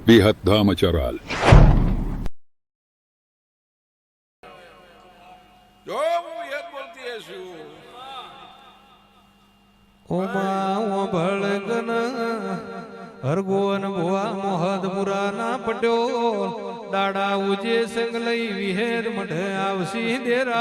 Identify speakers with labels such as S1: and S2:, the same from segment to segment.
S1: बेहद धामचराल
S2: જો હું યાદ બોલતી છું
S3: ઓમા ભળગન હરગોન ભુવા મોહદપુરા ના પટ્યો દાડા ઉજે સંગ લઈ વિહેર મઢ આવશી દેરા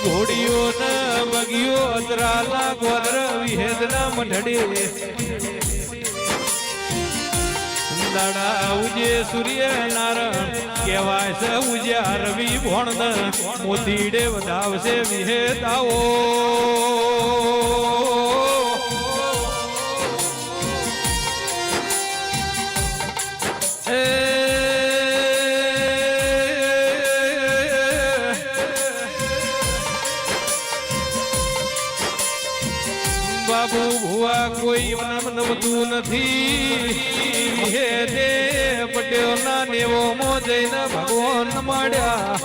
S3: ઘોડીઓ ના બગીઓ અતરાલા ગોદર વિહેદના મઢડે દાડા ઉજે સૂર્ય નારાયણ કહેવાય છે ઉજ્યા રવિ ભોણ મોતીડે વધાવશે વિહેદાઓ બાબુ ભુવા કોઈ નમતું નથી હે દે પટેલ ના નેવો મો જઈને ભગવાન મળ્યા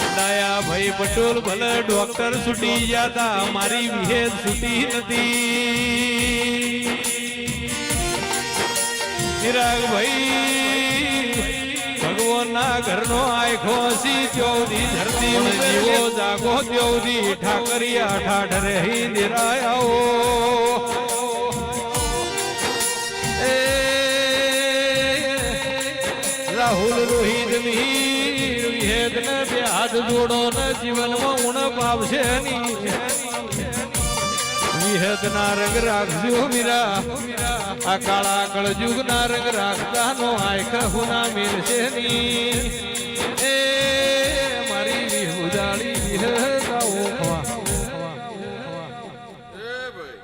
S3: ડાયા ભાઈ પટોલ ભલે ડોક્ટર છૂટી જતા મારી વિહેદ છૂટી નથી ચિરાગ ભાઈ ભગવાન ના ઘરનો આખો સી ત્યોદી ધરતી જીવો જાગો ત્યોદી ઠાકરિયા ઠાઠ રહી નિરાયાઓ રાહુલ રોહિત મીર વિહેદ ને બે હાથ જોડો ને જીવનમાં ઉણપ આવશે ની વિહેદ ના રંગ રાખજો મીરા આ કાળા કળજુગ ના રંગ રાખતા નો આંખ હુના મિલશે ની એ મારી વિહુદાળી વિહે